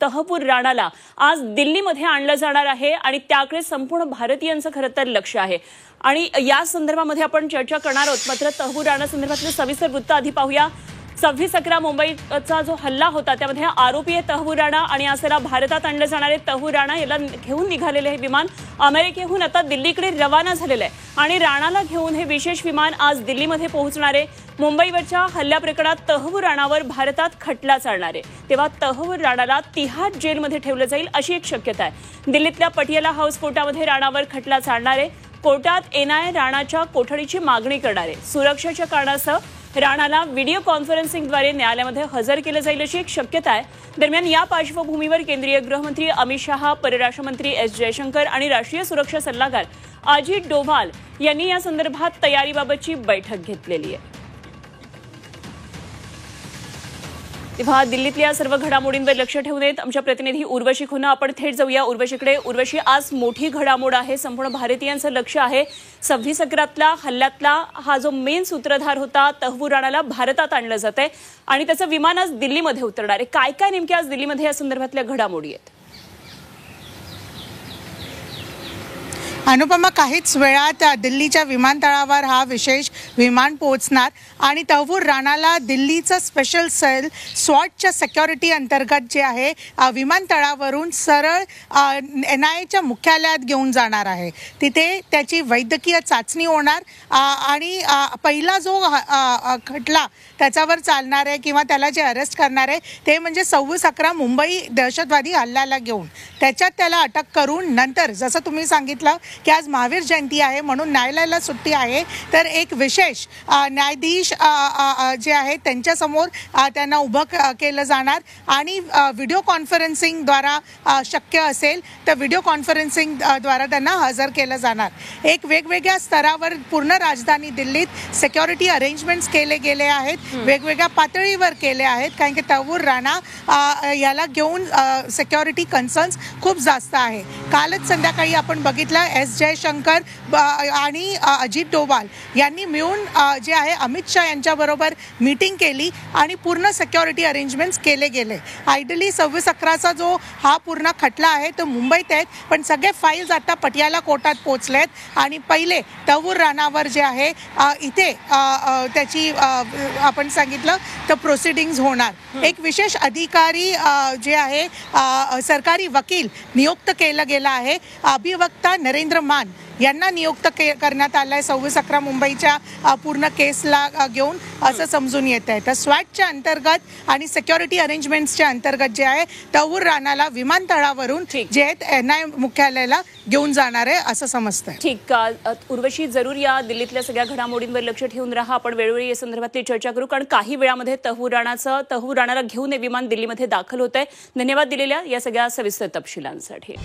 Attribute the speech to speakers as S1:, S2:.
S1: तहवूर राणाला आज दिल्लीमध्ये आणलं जाणार आहे आणि त्याकडे संपूर्ण भारतीयांचं खरं तर लक्ष आहे आणि या संदर्भामध्ये आपण चर्चा करणार आहोत। मात्र तहवूर राणा संदर्भातलं सविस्तर वृत्त आधी पाहूया। 26/11 मुंबईचा जो हल्ला होता त्यामध्ये आरोपी आहे तहवूर राणा आणि असला भारतात आणलं जाणारे तहवूर राणा याला घेऊन निघालेले हे विमान अमेरिकेहून आता दिल्लीकडे रवाना झालेलं आहे आणि राणाला घेऊन हे विशेष विमान आज दिल्लीमध्ये पोहोचणार आहे। मुंबईवरच्या हल्ल्या प्रकरणात तहवूर राणावर भारतात खटला चालणार आहे, तेव्हा तहवूर राणाला तिहार जेलमध्ये ठेवलं जाईल अशी एक शक्यता आहे। दिल्लीतल्या पटियाला हाऊस कोर्टामध्ये राणावर खटला चालणार आहे। कोर्टात एनआयए राणाच्या कोठडीची मागणी करणार आहे। सुरक्षेच्या कारणासह राणाला व्हिडिओ कॉन्फरन्सिंगद्वारे न्यायालयामध्ये हजर केलं जाईल अशी एक शक्यता आहे। दरम्यान या पार्श्वभूमीवर केंद्रीय गृहमंत्री अमित शहा, परराष्ट्र मंत्री एस जयशंकर आणि राष्ट्रीय सुरक्षा सल्लागार अजित डोभाल यांनी या संदर्भात तयारीबाबतची बैठक घेतलेली आहे। तेव्हा दिल्लीतल्या सर्व घडामोडींवर लक्ष ठेवून येत आमच्या प्रतिनिधी उर्वशी खुन्ना आपण थेट जाऊया उर्वशीकडे। उर्वशी, आज मोठी घडामोड आहे, संपूर्ण भारतीयांचं लक्ष आहे। 26/11 हल्ल्यातला हा जो मेन सूत्रधार होता तहवूर राणाला भारतात आणलं जात आहे आणि त्याचं विमान आज दिल्लीमध्ये उतरणार आहे। काय काय नेमके आज दिल्लीमध्ये या संदर्भातल्या घडामोडी आहेत?
S2: अनुपमा, काहीच वेळात दिल्लीच्या विमानतळावर हा विशेष विमान पोहोचणार आणि तहवूर राणाला दिल्लीचं स्पेशल सेल स्वॉटच्या सिक्युरिटी अंतर्गत जे आहे विमानतळावरून सरळ एनआयएच्या मुख्यालयात घेऊन जाणार आहे। तिथे त्याची वैद्यकीय चाचणी होणार आणि पहिला जो खटला त्याच्यावर चालणार आहे किंवा त्याला जे अरेस्ट करणार आहे ते म्हणजे 26/11 मुंबई दहशतवादी हल्ल्याला घेऊन त्याच्यात त्याला अटक करून नंतर जसं तुम्ही सांगितलं की आज महावीर जयंती आहे म्हणून न्यायालयाला सुट्टी आहे, तर एक विशेष न्यायाधीश जे आहेत त्यांच्यासमोर त्यांना उभं केलं जाणार आणि व्हिडिओ कॉन्फरन्सिंगद्वारा शक्य असेल तर व्हिडिओ कॉन्फरन्सिंगद्वारा त्यांना हजर केलं जाणार। एक वेगवेगळ्या स्तरावर पूर्ण राजधानी दिल्लीत सिक्युरिटी अरेंजमेंट्स केले गेले आहेत, वेगवेगळ्या पातळीवर केले आहेत, कारण की तहवूर राणा याला घेऊन सिक्युरिटी कन्सर्न्स खूप जास्त आहे। कालच संध्याकाळी आपण बघितलं एस जयशंकर आणि अजित डोभाल यांनी मिळून जे आहे अमित शहा यांच्याबरोबर मीटिंग केली आणि पूर्ण सिक्युरिटी अरेंजमेंट्स केले गेले। आयडियली 26/11चा जो हा पूर्ण खटला आहे तो मुंबईत आहे, पण सगळे फाईल्स आता पटियाला कोर्टात पोहोचलेत आणि पहिले तहवूर राणावर जे आहे इथे त्याची आपण सांगितलं तर प्रोसिडिंग्स होणार। एक विशेष अधिकारी जे आहे सरकारी वकील नियुक्त केलं गेला आहे, अभिवक्ता नरेंद्र मान यांना नियुक्त करण्यात आलं आहे 26/11 मुंबईच्या पूर्ण केसला घेऊन असं समजून येत आहे। तर स्वॅटच्या अंतर्गत आणि सिक्युरिटी अरेंजमेंट्सच्या अंतर्गत जे आहे तहवूर राणाला विमानतळावरून जे आहेत एनआयए मुख्यालयाला घेऊन जाणार आहे असं समजतंय।
S1: ठीक, उर्वशी जरूर या दिल्लीतल्या सगळ्या घडामोडींवर लक्ष ठेवून राहा। आपण वेळोवेळी या संदर्भातली चर्चा करू, कारण काही वेळामध्ये तहवूर राणाला घेऊन हे विमान दिल्लीमध्ये दाखल होत आहे। धन्यवाद दिलेल्या या सगळ्या सविस्तर तपशिलांसाठी।